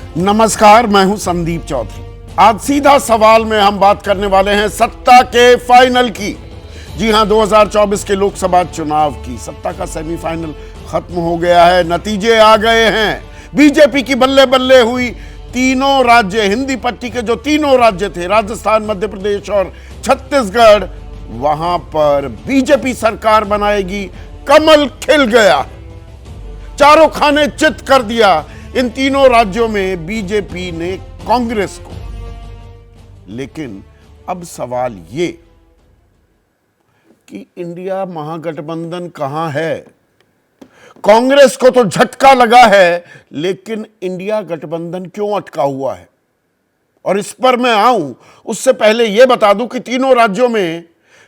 नमस्कार, मैं हूं संदीप चौधरी। आज सीधा सवाल में हम बात करने वाले हैं सत्ता के फाइनल की। जी हां, 2024 के लोकसभा चुनाव की सत्ता का सेमीफाइनल खत्म हो गया है, नतीजे आ गए हैं। बीजेपी की बल्ले बल्ले हुई। तीनों राज्य, हिंदी पट्टी के जो तीनों राज्य थे, राजस्थान, मध्य प्रदेश और छत्तीसगढ़, वहां पर बीजेपी सरकार बनाएगी। कमल खिल गया, चारों खाने चित कर दिया। इन तीनों राज्यों में बीजेपी ने कांग्रेस को। लेकिन अब सवाल ये कि इंडिया महागठबंधन कहां है? कांग्रेस को तो झटका लगा है, लेकिन इंडिया गठबंधन क्यों अटका हुआ है? और इस पर मैं आऊं उससे पहले यह बता दूं कि तीनों राज्यों में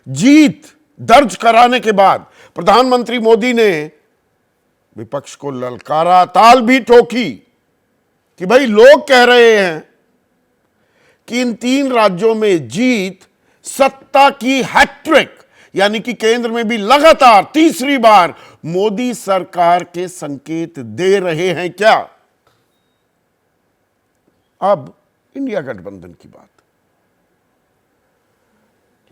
जीत दर्ज कराने के बाद प्रधानमंत्री मोदी ने विपक्ष को ललकारा, ताल भी ठोकी कि भाई लोग कह रहे हैं कि इन तीन राज्यों में जीत सत्ता की हैट्रिक, यानी कि केंद्र में भी लगातार तीसरी बार मोदी सरकार के संकेत दे रहे हैं क्या? अब इंडिया गठबंधन की बात,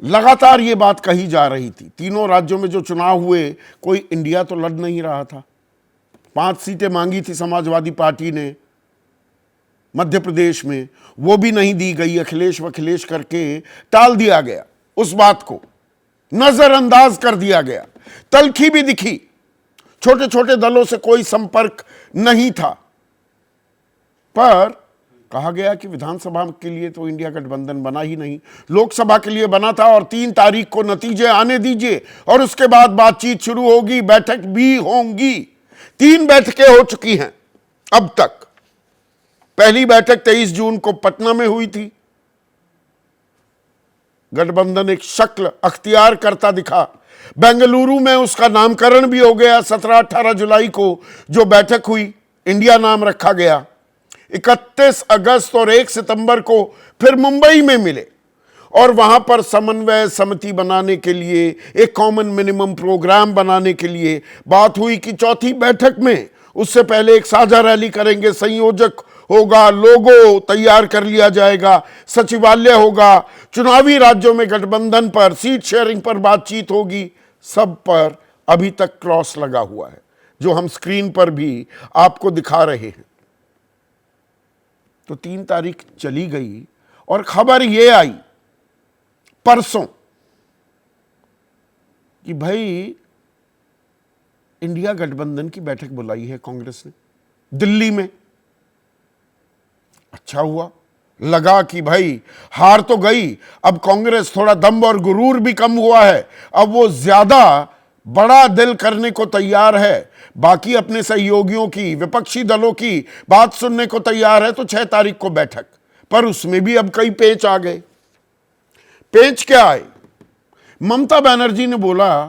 लगातार यह बात कही जा रही थी। तीनों राज्यों में जो चुनाव हुए, कोई इंडिया तो लड़ नहीं रहा था। 5 सीटें मांगी थी समाजवादी पार्टी ने मध्य प्रदेश में, वो भी नहीं दी गई। अखिलेश वखिलेश करके टाल दिया गया, उस बात को नजरअंदाज कर दिया गया। तल्खी भी दिखी, छोटे छोटे दलों से कोई संपर्क नहीं था। पर कहा गया कि विधानसभा के लिए तो इंडिया गठबंधन बना ही नहीं, लोकसभा के लिए बना था। और 3 तारीख को नतीजे आने दीजिए और उसके बाद बातचीत शुरू होगी, बैठक भी होंगी। 3 बैठकें हो चुकी हैं अब तक। पहली बैठक 23 जून को पटना में हुई थी। गठबंधन एक शक्ल अख्तियार करता दिखा। बेंगलुरु में उसका नामकरण भी हो गया। 17-18 जुलाई को जो बैठक हुई, इंडिया नाम रखा गया। 31 अगस्त और 1 सितंबर को फिर मुंबई में मिले और वहां पर समन्वय समिति बनाने के लिए, एक कॉमन मिनिमम प्रोग्राम बनाने के लिए बात हुई कि चौथी बैठक में, उससे पहले एक साझा रैली करेंगे, संयोजक होगा, लोगो तैयार कर लिया जाएगा, सचिवालय होगा, चुनावी राज्यों में गठबंधन पर, सीट शेयरिंग पर बातचीत होगी। सब पर अभी तक क्रॉस लगा हुआ है, जो हम स्क्रीन पर भी आपको दिखा रहे हैं। तो 3 तारीख चली गई और खबर यह आई परसों कि भाई इंडिया गठबंधन की बैठक बुलाई है कांग्रेस ने दिल्ली में। अच्छा हुआ, लगा कि भाई हार तो गई, अब कांग्रेस थोड़ा दम और गुरूर भी कम हुआ है, अब वो ज्यादा बड़ा दिल करने को तैयार है, बाकी अपने सहयोगियों की, विपक्षी दलों की बात सुनने को तैयार है। तो 6 तारीख को बैठक, पर उसमें भी अब कई पेच आ गए। पेच क्या आए? ममता बनर्जी ने बोला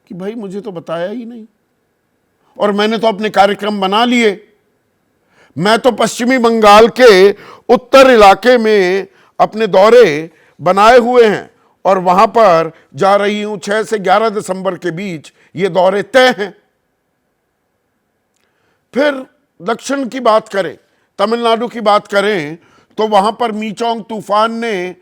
कि भाई मुझे तो बताया ही नहीं, और मैंने तो अपने कार्यक्रम बना लिए। मैं तो पश्चिमी बंगाल के उत्तर इलाके में अपने दौरे बनाए हुए हैं और वहां पर जा रही हूं। 6 से 11 दिसंबर के बीच ये दौरे तय हैं। फिर दक्षिण की बात करें, तमिलनाडु की बात करें, तो वहां पर मीचोंग तूफान ने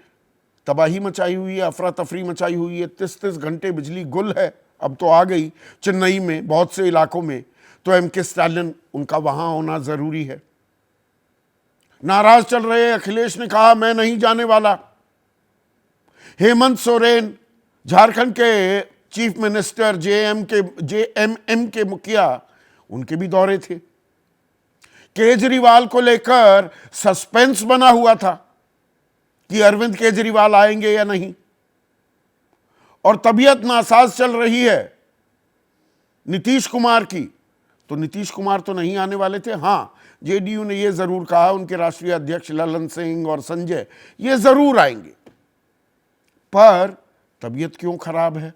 तबाही मचाई हुई है, अफरा तफरी मचाई हुई है। 33 घंटे बिजली गुल है, अब तो आ गई चेन्नई में, बहुत से इलाकों में। तो एमके स्टालिन, उनका वहां होना जरूरी है। नाराज चल रहे अखिलेश ने कहा मैं नहीं जाने वाला। हेमंत सोरेन, झारखंड के चीफ मिनिस्टर, जेएमएम के मुखिया, उनके भी दौरे थे। केजरीवाल को लेकर सस्पेंस बना हुआ था कि अरविंद केजरीवाल आएंगे या नहीं, और तबीयत नासाज चल रही है नीतीश कुमार की। तो नीतीश कुमार तो नहीं आने वाले थे। हां, जेडीयू ने यह जरूर कहा, उनके राष्ट्रीय अध्यक्ष ललन सिंह और संजय ये जरूर आएंगे। पर तबीयत क्यों खराब है?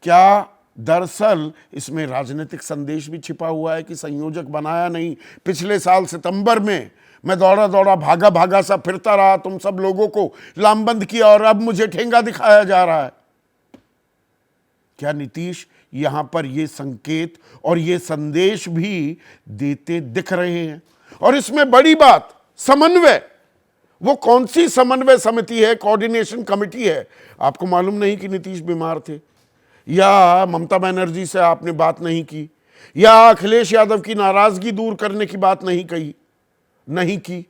क्या दरअसल इसमें राजनीतिक संदेश भी छिपा हुआ है कि संयोजक बनाया नहीं? पिछले साल सितंबर में मैं दौड़ा दौड़ा भागा भागा सा फिरता रहा, तुम सब लोगों को लामबंद किया, और अब मुझे ठेंगा दिखाया जा रहा है। क्या नीतीश यहां पर ये संकेत और ये संदेश भी देते दिख रहे हैं? और इसमें बड़ी बात समन्वय, वो कौन सी समन्वय समिति है, कोऑर्डिनेशन कमेटी है? आपको मालूम नहीं कि नीतीश बीमार थे, या ममता बनर्जी से आपने बात नहीं की, या अखिलेश यादव की नाराजगी दूर करने की बात नहीं की।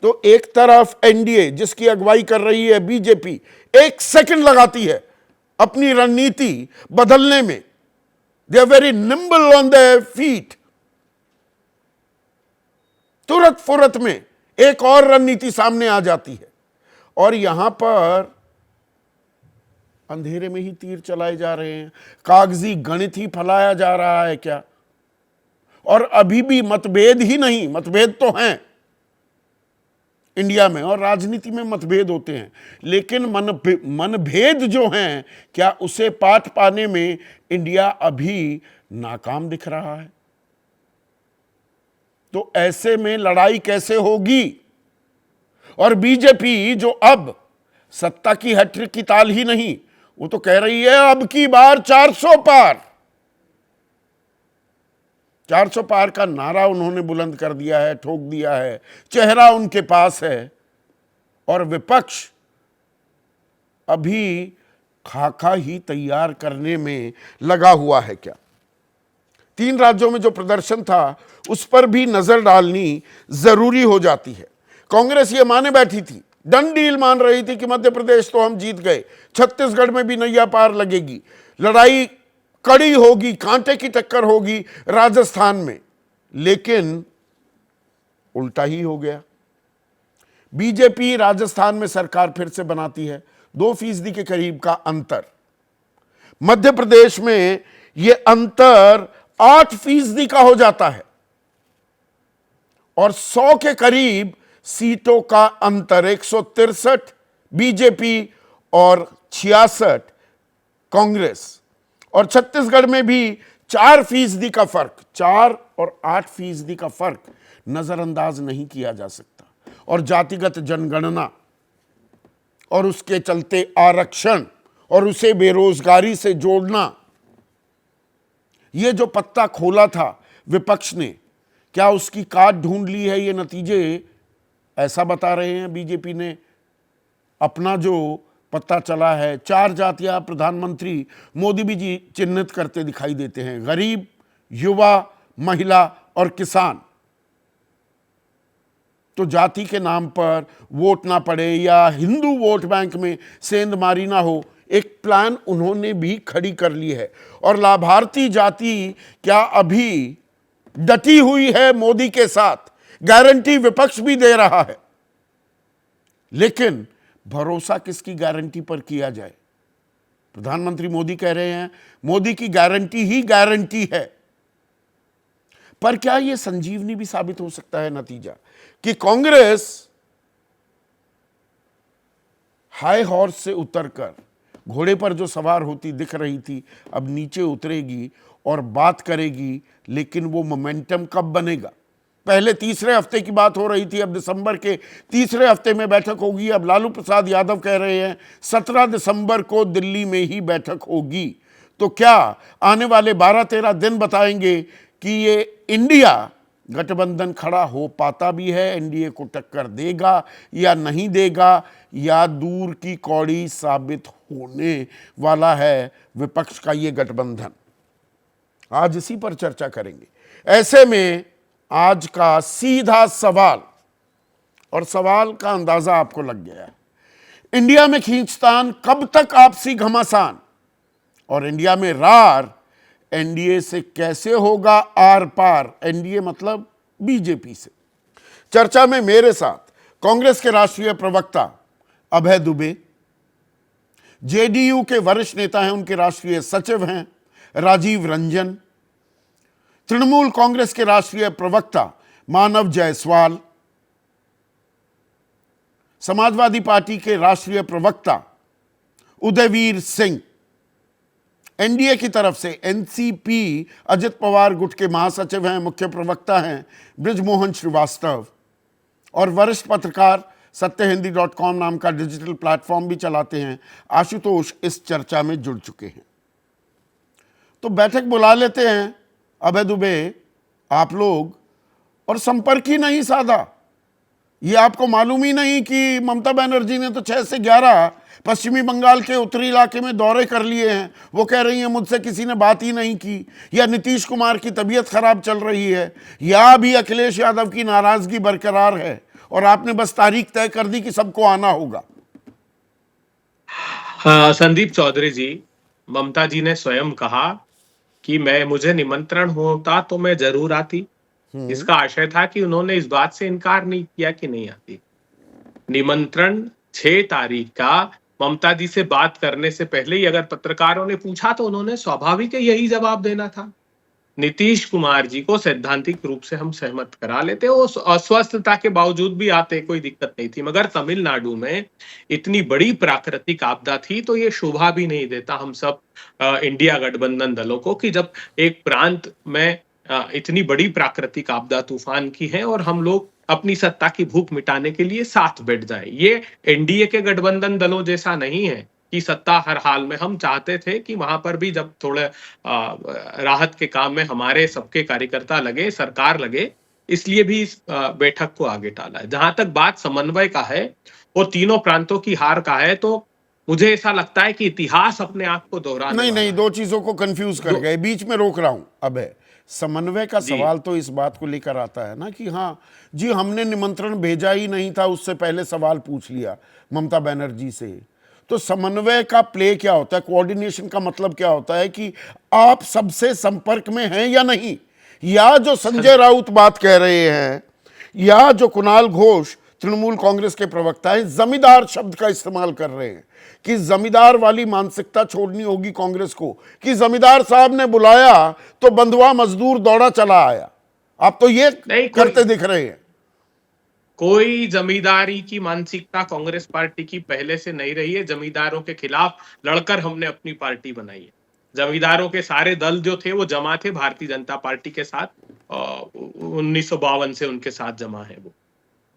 तो एक तरफ एनडीए जिसकी अगुवाई कर रही है बीजेपी, 1 सेकंड लगाती है अपनी रणनीति बदलने में। They are very nimble on their feet. तुरंत फुरत में एक और रणनीति सामने आ जाती है, और यहां पर अंधेरे में ही तीर चलाए जा रहे हैं। कागजी गणित ही फैलाया जा रहा है क्या? और अभी भी मतभेद ही नहीं, मतभेद तो हैं इंडिया में, और राजनीति में मतभेद होते हैं, लेकिन मनभेद जो हैं, क्या उसे पाट पाने में इंडिया अभी नाकाम दिख रहा है? तो ऐसे में लड़ाई कैसे होगी? और बीजेपी जो अब सत्ता की हैट्रिक की ताल ही नहीं, वो तो कह रही है अब की बार 400 पार। 400 पार का नारा उन्होंने बुलंद कर दिया है, ठोक दिया है, चेहरा उनके पास है, और विपक्ष अभी खाका ही तैयार करने में लगा हुआ है क्या? 3 राज्यों में जो प्रदर्शन था उस पर भी नजर डालनी जरूरी हो जाती है। कांग्रेस ये माने बैठी थी, डन डील मान रही थी कि मध्य प्रदेश तो हम जीत गए, छत्तीसगढ़ में भी नैया पार लगेगी, लड़ाई कड़ी होगी, कांटे की टक्कर होगी राजस्थान में, लेकिन उल्टा ही हो गया। बीजेपी राजस्थान में सरकार फिर से बनाती है, 2% के करीब का अंतर। मध्य प्रदेश में यह अंतर 8% का हो जाता है, और 100 के करीब सीटों का अंतर, 163 बीजेपी और 66 कांग्रेस। और छत्तीसगढ़ में भी 4% का फर्क, 4 और 8% का फर्क नजरअंदाज नहीं किया जा सकता। और जातिगत जनगणना और उसके चलते आरक्षण और उसे बेरोजगारी से जोड़ना, यह जो पत्ता खोला था विपक्ष ने, क्या उसकी काट ढूंढ ली है? ये नतीजे ऐसा बता रहे हैं। बीजेपी ने अपना जो पता चला है, 4 जातियां प्रधानमंत्री मोदी भी जी चिन्हित करते दिखाई देते हैं, गरीब, युवा, महिला और किसान। तो जाति के नाम पर वोट ना पड़े या हिंदू वोट बैंक में सेंधमारी ना हो, एक प्लान उन्होंने भी खड़ी कर ली है। और लाभार्थी जाति क्या अभी डटी हुई है मोदी के साथ? गारंटी विपक्ष भी दे रहा है, लेकिन भरोसा किसकी गारंटी पर किया जाए? प्रधानमंत्री मोदी कह रहे हैं मोदी की गारंटी ही गारंटी है, पर क्या यह संजीवनी भी साबित हो सकता है नतीजा कि कांग्रेस हाई हॉर्स से उतरकर घोड़े पर जो सवार होती दिख रही थी, अब नीचे उतरेगी और बात करेगी, लेकिन वो मोमेंटम कब बनेगा? पहले तीसरे हफ्ते की बात हो रही थी, अब दिसंबर के तीसरे हफ्ते में बैठक होगी। अब लालू प्रसाद यादव कह रहे हैं 17 दिसंबर को दिल्ली में ही बैठक होगी। तो क्या आने वाले 12-13 दिन बताएंगे कि ये इंडिया गठबंधन खड़ा हो पाता भी है, एनडीए को टक्कर देगा या नहीं देगा, या दूर की कौड़ी साबित होने वाला है विपक्ष का ये गठबंधन? आज इसी पर चर्चा करेंगे। ऐसे में आज का सीधा सवाल, और सवाल का अंदाजा आपको लग गया है, इंडिया में खींचतान कब तक आपसी घमासान, और इंडिया में रार एनडीए से कैसे होगा आर पार? एनडीए मतलब बीजेपी से। चर्चा में मेरे साथ कांग्रेस के राष्ट्रीय प्रवक्ता अभय दुबे, जेडीयू के वरिष्ठ नेता हैं, उनके राष्ट्रीय सचिव हैं राजीव रंजन, तृणमूल कांग्रेस के राष्ट्रीय प्रवक्ता मानव जायसवाल, समाजवादी पार्टी के राष्ट्रीय प्रवक्ता उदयवीर सिंह, एनडीए की तरफ से एनसीपी अजित पवार गुट के महासचिव हैं, मुख्य प्रवक्ता हैं बृजमोहन श्रीवास्तव, और वरिष्ठ पत्रकार सत्यहिंदी.com नाम का डिजिटल प्लेटफॉर्म भी चलाते हैं आशुतोष इस चर्चा में जुड़ चुके हैं। तो बैठक बुला लेते हैं। अभय दुबे, आप लोग और संपर्क ही नहीं साधा। ये आपको मालूम ही नहीं कि ममता बनर्जी ने तो 6 से 11 पश्चिमी बंगाल के उत्तरी इलाके में दौरे कर लिए हैं। वो कह रही हैं मुझसे किसी ने बात ही नहीं की, या नीतीश कुमार की तबीयत खराब चल रही है, या भी अखिलेश यादव की नाराजगी बरकरार है, और आपने बस तारीख तय कर दी कि सबको आना होगा। हाँ संदीप चौधरी जी, ममता जी ने स्वयं कहा कि मुझे निमंत्रण होता तो मैं जरूर आती। इसका आशय था कि उन्होंने इस बात से इनकार नहीं किया कि नहीं आती। निमंत्रण 6 तारीख का ममता जी से बात करने से पहले ही अगर पत्रकारों ने पूछा तो उन्होंने स्वाभाविक है यही जवाब देना था। नीतीश कुमार जी को सैद्धांतिक रूप से हम सहमत करा लेते, वो अस्वस्थता के बावजूद भी आते, कोई दिक्कत नहीं थी। मगर तमिलनाडु में इतनी बड़ी प्राकृतिक आपदा थी तो ये शोभा भी नहीं देता हम सब इंडिया गठबंधन दलों को कि जब एक प्रांत में इतनी बड़ी प्राकृतिक आपदा तूफान की है और हम लोग अपनी सत्ता की भूख मिटाने के लिए साथ बैठ जाए। ये एनडीए के गठबंधन दलों जैसा नहीं है कि सत्ता हर हाल में। हम चाहते थे कि वहां पर भी जब थोड़े राहत के काम में हमारे सबके कार्यकर्ता लगे, सरकार लगे, इसलिए भी इस बैठक को आगे टाला है। जहां तक बात समन्वय का है और तीनों प्रांतों की हार का है, तो मुझे ऐसा लगता है कि इतिहास अपने आप को दोहराने नहीं वाला नहीं, है। दो चीजों को कंफ्यूज कर गए, बीच में रोक रहा हूं। अब है समन्वय का जी। सवाल तो इस बात को लेकर आता है ना कि हाँ जी हमने निमंत्रण भेजा ही नहीं था, उससे पहले सवाल पूछ लिया ममता बनर्जी से। तो समन्वय का प्ले क्या होता है, कोऑर्डिनेशन का मतलब क्या होता है कि आप सबसे संपर्क में हैं या नहीं, या जो संजय राउत बात कह रहे हैं, या जो कुणाल घोष तृणमूल कांग्रेस के प्रवक्ता हैं जमींदार शब्द का इस्तेमाल कर रहे हैं कि जमींदार वाली मानसिकता छोड़नी होगी कांग्रेस को, कि जमींदार साहब ने बुलाया तो बंधुआ मजदूर दौड़ा चला आया। आप तो ये करते दिख रहे हैं। कोई जमींदारी की मानसिकता कांग्रेस पार्टी की पहले से नहीं रही है। जमींदारों के खिलाफ लड़कर हमने अपनी पार्टी बनाई है। जमींदारों के सारे दल जो थे वो जमा थे भारतीय जनता पार्टी के साथ, 1952 से उनके साथ जमा है। वो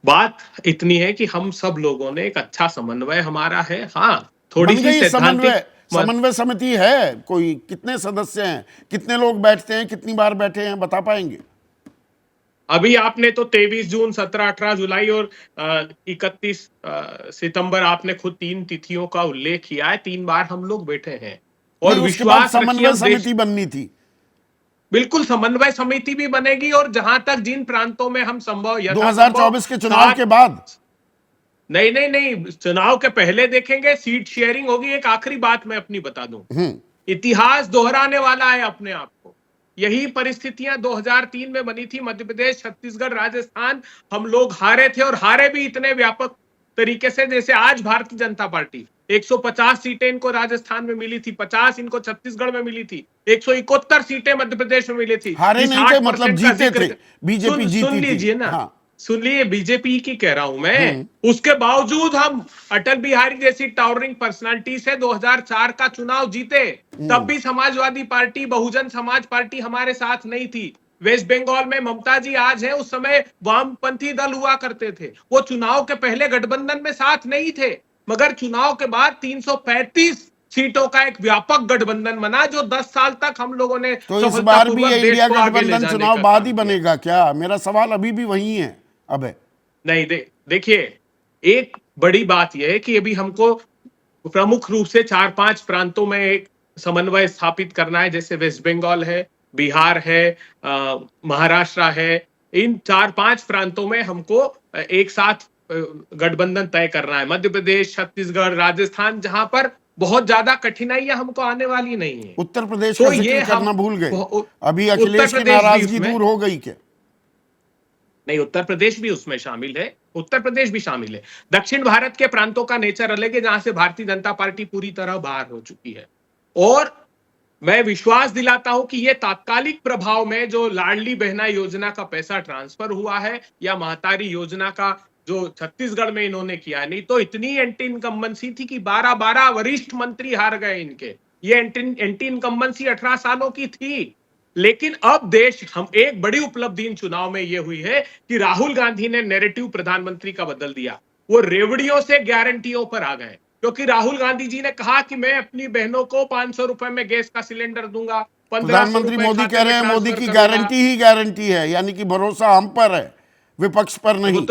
बात इतनी है कि हम सब लोगों ने एक अच्छा समन्वय हमारा है। हाँ, थोड़ी सी सैद्धांतिक समन्वय समिति है कोई, कितने सदस्य हैं, कितने लोग बैठते हैं, कितनी बार बैठे हैं, बता पाएंगे? अभी आपने तो 23 जून, 17, 18 जुलाई और 31 सितंबर आपने खुद 3 तिथियों का उल्लेख किया है। 3 बार हम लोग बैठे हैं और विश्वास समन्वय समिति बननी थी। बिल्कुल समन्वय समिति भी बनेगी, और जहां तक जिन प्रांतों में हम संभव 2024 के चुनाव के बाद नहीं नहीं नहीं, चुनाव के पहले देखेंगे, सीट शेयरिंग होगी। एक आखिरी बात मैं अपनी बता दूं, इतिहास दोहराने वाला है अपने आप को। यही परिस्थितियां 2003 में बनी थी, मध्य प्रदेश, छत्तीसगढ़, राजस्थान। हम लोग हारे थे और हारे भी इतने व्यापक तरीके से जैसे आज भारतीय जनता पार्टी 150 सीटें इनको राजस्थान में मिली थी, 50 इनको छत्तीसगढ़ में मिली थी, 171 सीटें मध्य प्रदेश में मिली थी। हारे नहीं थे, मतलब जीते थे, बीजेपी जीती थी। सुन लीजिए ना, हाँ। सुन लिए, बीजेपी की कह रहा हूं मैं। उसके बावजूद हम अटल बिहारी जैसी टावरिंग पर्सनालिटी से 2004 का चुनाव जीते। तब भी समाजवादी पार्टी, बहुजन समाज पार्टी हमारे साथ नहीं थी। वेस्ट बंगाल में ममता जी आज है, उस समय वामपंथी दल हुआ करते थे। वो चुनाव के पहले गठबंधन में साथ नहीं थे, मगर चुनाव के बाद 335 सीटों का एक व्यापक गठबंधन बना, जो 10 साल तक हम लोगों ने। तो इस बार भी ये इंडिया गठबंधन चुनाव बाद ही बनेगा क्या? मेरा सवाल अभी भी वही है। अब नहीं, देखिए, एक बड़ी बात यह है कि अभी हमको प्रमुख रूप से 4-5 प्रांतों में एक समन्वय स्थापित करना है, जैसे वेस्ट बंगाल है, बिहार है, महाराष्ट्र है। इन 4-5 प्रांतों में हमको एक साथ गठबंधन तय करना है। मध्य प्रदेश, छत्तीसगढ़, राजस्थान, जहां पर बहुत ज्यादा कठिनाइयां हमको आने वाली नहीं है। उत्तर प्रदेश का जिक्र करना भूल गए। अभी अखिलेश की नाराजगी दूर हो गई क्या? नहीं, उत्तर प्रदेश भी उसमें शामिल है। उत्तर प्रदेश भी शामिल है। दक्षिण भारत के प्रांतों का नेचर अलग है, जहां से भारतीय जनता पार्टी पूरी तरह बाहर हो चुकी है। और मैं विश्वास दिलाता हूं कि यह तात्कालिक प्रभाव में जो लाडली बहना योजना का पैसा ट्रांसफर हुआ है, या महतारी योजना का जो छत्तीसगढ़ में इन्होंने किया, नहीं तो इतनी एंटी इनकम्बेंसी थी कि 12 वरिष्ठ मंत्री हार गए इनके। ये एंटी इनकम्बेंसी 18 सालों की थी। लेकिन अब देश, हम एक बड़ी उपलब्धि इन चुनाव में यह हुई है कि राहुल गांधी ने नैरेटिव प्रधानमंत्री का बदल दिया। वो रेवड़ियों से गारंटियों पर आ गए, क्योंकि राहुल गांधी जी ने कहा कि मैं अपनी बहनों को 500 रुपए में गैस का सिलेंडर दूंगा, प्रधानमंत्री मोदी कह रहे हैं मोदी की गारंटी ही गारंटी है, यानी कि भरोसा हम पर है, विपक्ष पर नहीं।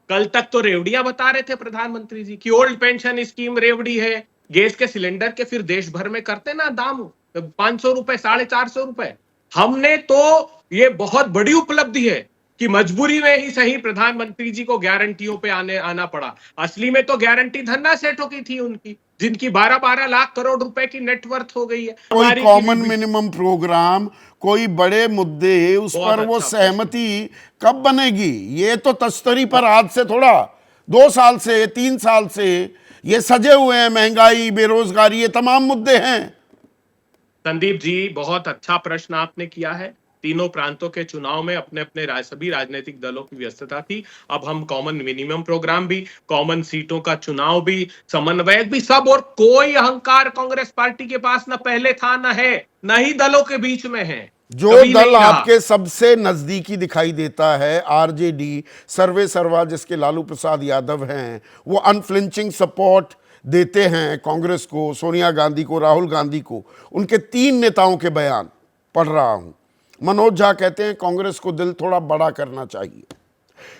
कल तक तो रेवड़ियां बता रहे थे प्रधानमंत्री जी कि ओल्ड पेंशन स्कीम रेवड़ी है, गैस के सिलेंडर के फिर देश भर में करते ना दाम 500 रुपए 450 रुपए। हमने तो ये बहुत बड़ी उपलब्धि है कि मजबूरी में ही सही प्रधानमंत्री जी को गारंटियों पे आना पड़ा। असली में तो गारंटी धन्ना सेठों की थी उनकी, जिनकी 12-12 लाख करोड़ रुपए की नेटवर्थ हो गई है। कोई कॉमन मिनिमम प्रोग्राम, कोई बड़े मुद्दे, उस पर वो सहमति कब बनेगी? ये तो तश्तरी पर आज से थोड़ा 2 साल से 3 साल से ये सजे हुए हैं, महंगाई, बेरोजगारी, ये तमाम मुद्दे हैं। संदीप जी, बहुत अच्छा प्रश्न आपने किया है। तीनों प्रांतों के चुनाव में अपने अपने सभी राजनीतिक दलों की व्यस्तता थी। अब हम कॉमन मिनिमम प्रोग्राम भी, कॉमन सीटों का चुनाव भी, समन्वयक भी, सब, और कोई अहंकार कांग्रेस पार्टी के पास न पहले था न है, न ही दलों के बीच में है। जो दल आपके सबसे नजदीकी दिखाई देता है, आरजेडी, सर्वे सर्वा, जिसके लालू प्रसाद यादव हैं, वो अनफ्लिंचिंग सपोर्ट देते हैं कांग्रेस को, सोनिया गांधी को, राहुल गांधी को। उनके 3 नेताओं के बयान पढ़ रहा हूं। मनोज झा कहते हैं कांग्रेस को दिल थोड़ा बड़ा करना चाहिए।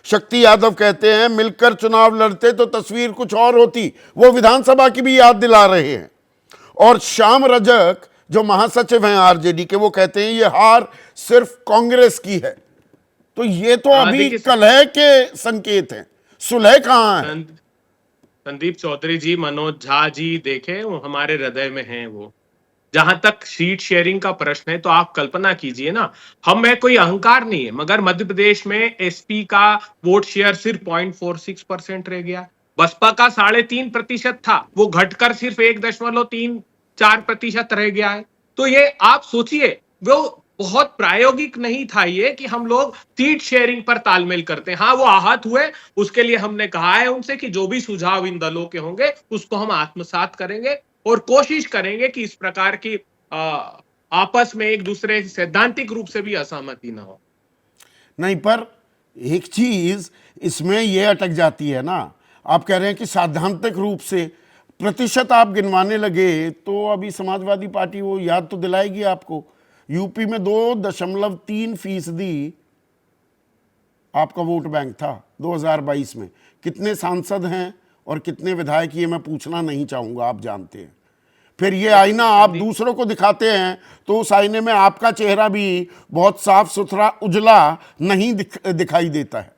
शक्ति यादव कहते हैं मिलकर चुनाव लड़ते तो तस्वीर कुछ और होती, वो विधानसभा की भी याद दिला रहे हैं। और श्याम रजक जो महासचिव हैं आरजेडी के, वो कहते हैं ये हार सिर्फ कांग्रेस की है। तो ये तो अभी कलह के संकेत हैं, सुलह कहां है? संदीप चौधरी जी, मनोज झा जी देखे, वो हमारे हृदय में हैं। वो जहां तक सीट शेयरिंग का प्रश्न है, तो आप कल्पना कीजिए ना, हम में कोई अहंकार नहीं है, मगर मध्य प्रदेश में एसपी का वोट शेयर सिर्फ 0.46% रह गया। बसपा का 3.5% था, वो घटकर सिर्फ 1.34% रह गया है। तो ये आप सोचिए, वो बहुत प्रायोगिक नहीं था ये कि हम लोग सीट शेयरिंग पर तालमेल करते हैं। हाँ, वो आहत हुए, उसके लिए हमने कहा है उनसे कि जो भी सुझाव इन दलों के होंगे उसको हम आत्मसात करेंगे और कोशिश करेंगे कि इस प्रकार की आपस में एक दूसरे सैद्धांतिक रूप से भी असहमति ना हो। नहीं, पर एक चीज इसमें यह अटक जाती है ना, आप कह रहे हैं कि सैद्धांतिक रूप से, प्रतिशत आप गिनवाने लगे तो अभी समाजवादी पार्टी वो याद तो दिलाएगी आपको, यूपी में 2.3% आपका वोट बैंक था 2022 में। कितने सांसद हैं और कितने विधायक, ये मैं पूछना नहीं चाहूंगा, आप जानते हैं। फिर ये आईना आप दूसरों को दिखाते हैं तो उस आईने में आपका चेहरा भी बहुत साफ सुथरा उजला नहीं दिखाई देता है।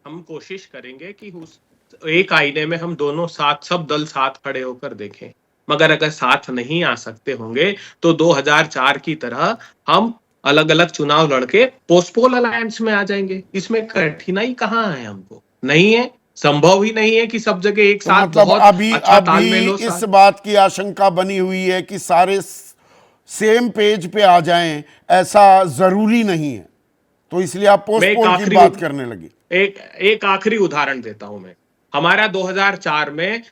हम कोशिश करेंगे कि उस एक आईने में हम दोनों साथ, सब दल साथ खड़े होकर देखें, मगर अगर साथ नहीं आ सकते होंगे तो 2004 की तरह हम अलग अलग चुनाव लड़के पोस्टपोल अलायंस में आ जाएंगे। इसमें कठिनाई कहाँ है? हमको नहीं है, संभव ही नहीं है कि सब जगह एक साथ मतलब बहुत अभी अच्छा तालमेल हो। इस बात की आशंका बनी हुई है कि सारे सेम पेज पे आ जाएं, ऐसा जरूरी नहीं है, तो इसलिए आप पोस्टपोल की बात करने लगे। एक आखिरी उदाहरण देता हूं मैं। हमारा 2004 में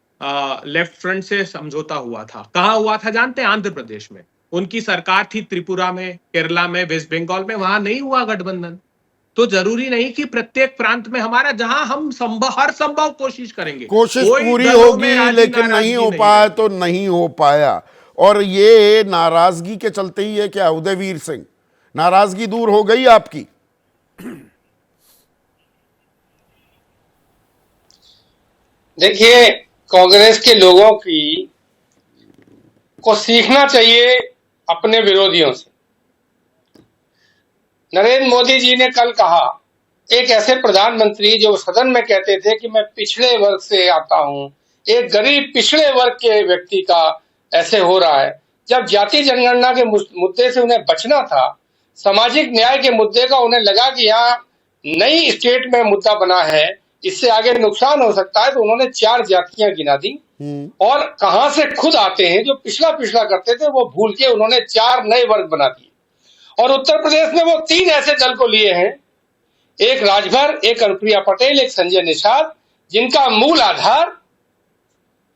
लेफ्ट फ्रंट से समझौता हुआ था। कहाँ हुआ था जानते हैं? आंध्र प्रदेश में। उनकी सरकार थी त्रिपुरा में, केरला में, वेस्ट बंगाल में, वहां नहीं हुआ गठबंधन। तो जरूरी नहीं कि प्रत्येक प्रांत में हमारा, जहां हम हर संभव कोशिश करेंगे, कोशिश पूरी होगी, लेकिन नहीं हो पाया तो नहीं हो पाया। और ये नाराजगी के चलते ही है क्या उदयवीर सिंह? नाराजगी दूर हो गई आपकी? देखिए, कांग्रेस के लोगों को सीखना चाहिए अपने विरोधियों से। नरेंद्र मोदी जी ने कल कहा, एक ऐसे प्रधानमंत्री जो सदन में कहते थे कि मैं पिछड़े वर्ग से आता हूं, एक गरीब पिछड़े वर्ग के व्यक्ति का ऐसे हो रहा है। जब जाति जनगणना के मुद्दे से उन्हें बचना था, सामाजिक न्याय के मुद्दे का उन्हें लगा कि यहाँ नई स्टेट में मुद्दा बना है, इससे आगे नुकसान हो सकता है, तो उन्होंने 4 जातियां गिना दी। और कहां से खुद आते हैं, जो पिछला करते थे वो भूल के उन्होंने 4 नए वर्ग बना दिए। और उत्तर प्रदेश में वो 3 ऐसे दल को लिए हैं, एक राजभर, एक अनुप्रिया पटेल, एक संजय निषाद, जिनका मूल आधार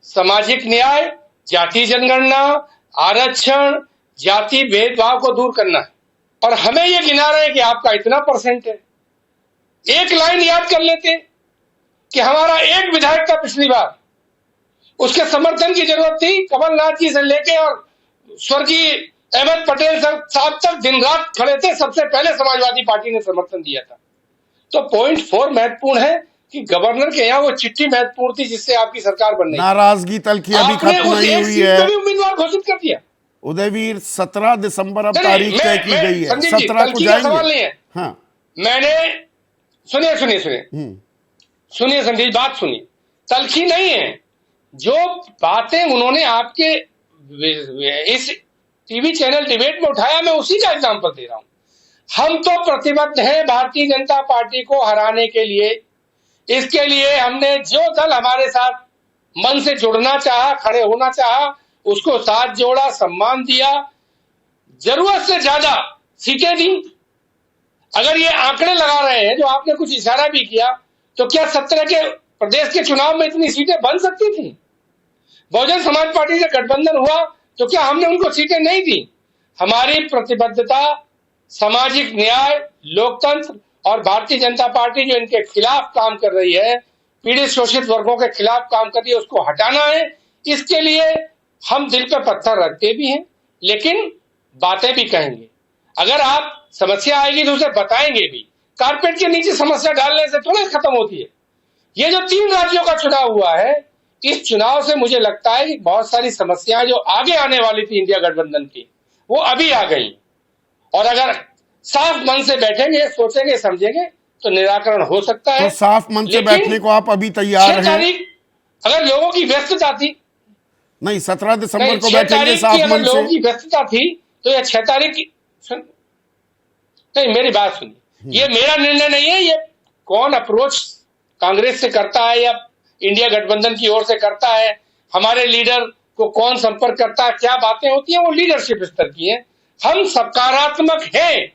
सामाजिक न्याय, जाति जनगणना, आरक्षण, जाति भेदभाव को दूर करना है। और हमें ये गिना रहे हैं कि आपका इतना % है। एक लाइन याद कर लेते कि हमारा एक विधायक का पिछली बार, उसके समर्थन की जरूरत थी कमलनाथ जी से लेके और स्वर्गीय अहमद पटेल साहब तक दिन रात खड़े थे, सबसे पहले समाजवादी पार्टी ने समर्थन दिया था। तो पॉइंट 4 महत्वपूर्ण है कि गवर्नर के यहाँ वो चिट्ठी महत्वपूर्ण थी जिससे आपकी सरकार बन रही। नाराजगी तलखी अभी आपने खत्म उस नहीं एक हुई सीट है। को भी उम्मीदवार घोषित कर दिया। उदयवीर 17 दिसंबर अब नहीं, तारीख तय की गई है, संजीव जी, 17 को तलखी का सवाल नहीं जाएंगे। है। हाँ मैंने सुनिए संजीव, बात सुनिए। तलखी नहीं है, जो बातें उन्होंने आपके इस टीवी चैनल डिबेट में उठाया, मैं उसी का एग्जांपल दे रहा हूं। हम तो प्रतिबद्ध हैं भारतीय जनता पार्टी को हराने के लिए। इसके लिए हमने जो दल हमारे साथ मन से जुड़ना चाहा, खड़े होना चाहा, उसको साथ जोड़ा, सम्मान दिया, जरूरत से ज्यादा सीटें दी। अगर ये आंकड़े लगा रहे हैं, जो आपने कुछ इशारा भी किया, तो क्या 17 के प्रदेश के चुनाव में इतनी सीटें बन सकती थी? बहुजन समाज पार्टी से गठबंधन हुआ तो क्या हमने उनको सीटें नहीं दी? हमारी प्रतिबद्धता सामाजिक न्याय, लोकतंत्र और भारतीय जनता पार्टी जो इनके खिलाफ काम कर रही है, पीड़ित शोषित वर्गों के खिलाफ काम कर रही है, उसको हटाना है। इसके लिए हम दिल पे पत्थर रखते भी हैं, लेकिन बातें भी कहेंगे। अगर आप समस्या आएगी तो उसे बताएंगे भी। कारपेट के नीचे समस्या डालने से थोड़ी खत्म होती है। ये जो 3 राज्यों का चुनाव हुआ है, इस चुनाव से मुझे लगता है कि बहुत सारी समस्याएं जो आगे आने वाली थी इंडिया गठबंधन की, वो अभी आ गई। और अगर साफ मन से बैठेंगे, सोचेंगे, समझेंगे तो निराकरण हो सकता है। तो साफ मन से बैठने को आप अभी 6 तैयार हैं? तारीख अगर लोगों की व्यस्तता थी, नहीं 17 दिसंबर नहीं, को 6 बैठेंगे तारीख साफ की अगर मन लोगों से? की व्यस्तता थी तो यह 6 तारीख की नहीं, मेरी बात सुनिए। ये मेरा निर्णय नहीं है, ये कौन अप्रोच कांग्रेस से करता है या इंडिया गठबंधन की ओर से करता है, हमारे लीडर को कौन संपर्क करता है, क्या बातें होती हैं, वो लीडरशिप स्तर की है। हम सकारात्मक हैं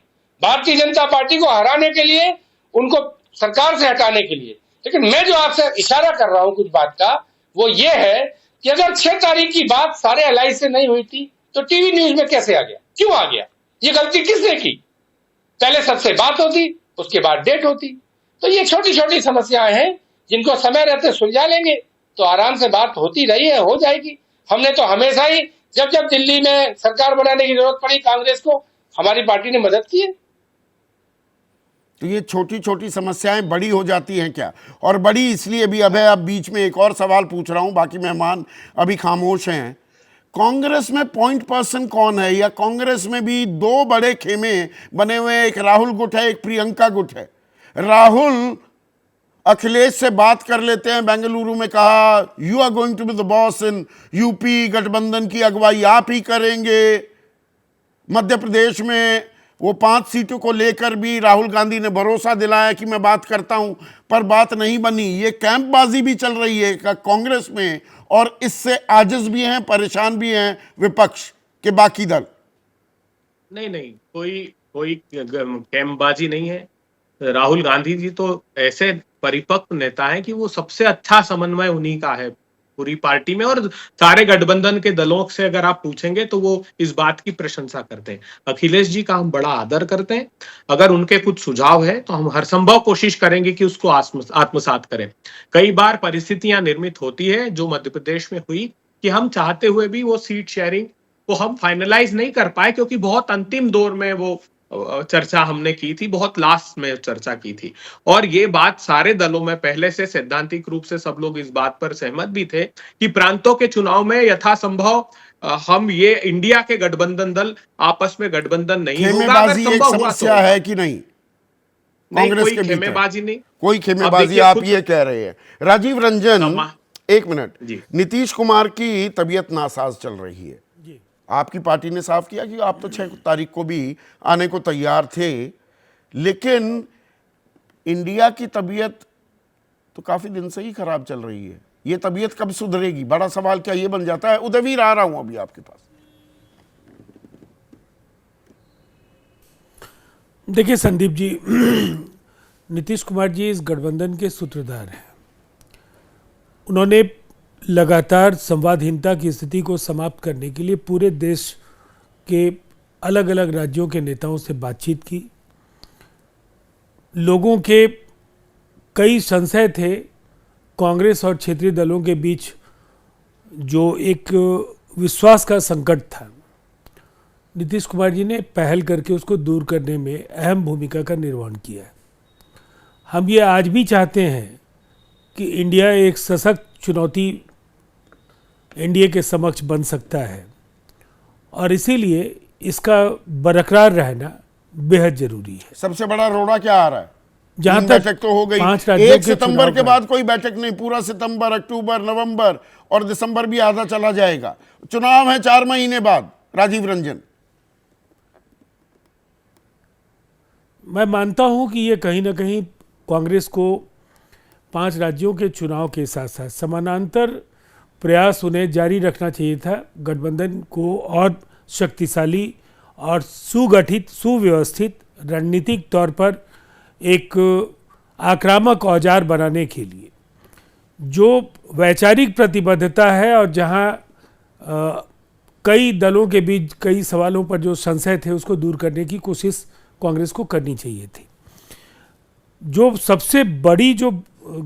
भारतीय जनता पार्टी को हराने के लिए, उनको सरकार से हटाने के लिए। लेकिन मैं जो आपसे इशारा कर रहा हूं कुछ बात का, वो ये है कि अगर 6 तारीख की बात सारे एलआई से नहीं हुई थी तो टीवी न्यूज में कैसे आ गया, क्यों आ गया? ये गलती किसने की? पहले सबसे बात होती, उसके बाद डेट होती। तो ये छोटी छोटी समस्याएं हैं जिनको समय रहते सुलझा लेंगे तो आराम से बात होती रही है, हो जाएगी। हमने तो हमेशा ही जब जब दिल्ली में सरकार बनाने की जरूरत पड़ी कांग्रेस को, हमारी पार्टी ने मदद की है। तो ये छोटी छोटी समस्याएं बड़ी हो जाती हैं क्या? और बड़ी इसलिए भी, अभय अब बीच में एक और सवाल पूछ रहा हूं, बाकी मेहमान अभी खामोश हैं। कांग्रेस में पॉइंट पर्सन कौन है? या कांग्रेस में भी 2 बड़े खेमे बने हुए हैं, एक राहुल गुट है, एक प्रियंका गुट है। राहुल अखिलेश से बात कर लेते हैं, बेंगलुरु में कहा you are going to be the boss in UP, गठबंधन की अगुवाई आप ही करेंगे। मध्य प्रदेश में वो 5 सीटों को लेकर भी राहुल गांधी ने भरोसा दिलाया कि मैं बात करता हूं, पर बात नहीं बनी। ये कैंपबाजी भी चल रही है कांग्रेस में, और इससे आजिज भी हैं, परेशान भी हैं विपक्ष के बाकी दल। नहीं, कोई कैंपबाजी नहीं है। राहुल गांधी जी तो ऐसे परिपक्व नेता हैं कि वो सबसे अच्छा समन्वय उन्हीं का है पूरी पार्टी में, और सारे गठबंधन के दलों से अगर आप पूछेंगे तो वो इस बात की प्रशंसा करते हैं। अखिलेश जी का हम बड़ा आदर करते हैं। अगर उनके कुछ सुझाव है तो हम हर संभव कोशिश करेंगे कि उसको आत्मसात करें। कई बार परिस्थितियां निर्मित होती है जो मध्य प्रदेश में हुई कि हम चाहते हुए भी वो सीट शेयरिंग को हम फाइनलाइज नहीं कर पाए, क्योंकि बहुत अंतिम दौर में वो चर्चा हमने की थी, बहुत लास्ट में चर्चा की थी। और ये बात सारे दलों में पहले से सैद्धांतिक रूप से सब लोग इस बात पर सहमत भी थे कि प्रांतों के चुनाव में यथासंभव हम ये इंडिया के गठबंधन दल आपस में गठबंधन नहीं होगा। खेमेबाजी एक समस्या है कि नहीं कांग्रेस के भीतर? खेमेबाजी नहीं, कोई खेमेबाजी आप ये कह रहे हैं। राजीव रंजन, एक मिनट। नीतीश कुमार की तबीयत नासाज चल रही है, आपकी पार्टी ने साफ किया कि आप तो 6 तारीख को भी आने को तैयार थे, लेकिन इंडिया की तबीयत तो काफी दिन से ही खराब चल रही है। ये तबीयत कब सुधरेगी? बड़ा सवाल क्या ये बन जाता है। उदयवीर, आ रहा हूं अभी आपके पास। देखिए संदीप जी, नीतीश कुमार जी इस गठबंधन के सूत्रधार हैं। उन्होंने लगातार संवादहीनता की स्थिति को समाप्त करने के लिए पूरे देश के अलग अलग राज्यों के नेताओं से बातचीत की। लोगों के कई संशय थे कांग्रेस और क्षेत्रीय दलों के बीच, जो एक विश्वास का संकट था। नीतीश कुमार जी ने पहल करके उसको दूर करने में अहम भूमिका का निर्वहन किया है। हम ये आज भी चाहते हैं कि इंडिया एक सशक्त चुनौती एनडीए के समक्ष बन सकता है और इसीलिए इसका बरकरार रहना बेहद जरूरी है। सबसे बड़ा रोड़ा क्या आ रहा है? जहां तीन तक बैठक तो हो गई, 5 राज्यों 1 के सितंबर चुनाव के का- बाद कोई बैठक नहीं, पूरा सितंबर, अक्टूबर, नवंबर और दिसंबर भी आधा चला जाएगा। चुनाव है 4 महीने बाद। राजीव रंजन, मैं मानता हूं कि ये कहीं ना कहीं कांग्रेस को 5 राज्यों के चुनाव के साथ साथ समानांतर प्रयास उन्हें जारी रखना चाहिए था, गठबंधन को और शक्तिशाली और सुगठित सुव्यवस्थित रणनीतिक तौर पर एक आक्रामक औजार बनाने के लिए। जो वैचारिक प्रतिबद्धता है और जहां कई दलों के बीच कई सवालों पर जो संशय थे उसको दूर करने की कोशिश कांग्रेस को करनी चाहिए थी। जो सबसे बड़ी जो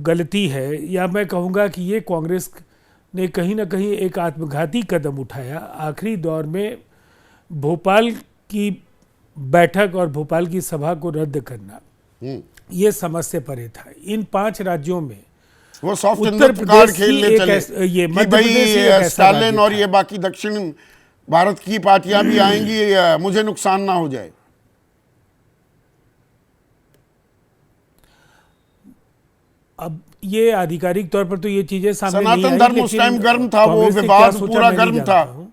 गलती है, या मैं कहूँगा कि ये कांग्रेस ने कहीं ना कहीं एक आत्मघाती कदम उठाया आखिरी दौर में, भोपाल की बैठक और भोपाल की सभा को रद्द करना, ये समझ से परे था। इन 5 राज्यों में वो सॉफ्ट उत्तर हिंदुत्व कार्ड प्रदेश ही खेलने एक चले ये कि मध्य भाई प्रदेश ही एक ऐसा स्टालिन राज्य और था। ये बाकी दक्षिण भारत की पार्टियां भी आएंगी, मुझे नुकसान ना हो जाए। अब ये आधिकारिक तौर पर तो ये चीजें सामने नहीं सनातन आई, धर्म उस लेकिन टाइम गर्म था, वो कांग्रेस ने क्या विवाद सोचा पूरा मैं नहीं गर्म जानता था। हूं।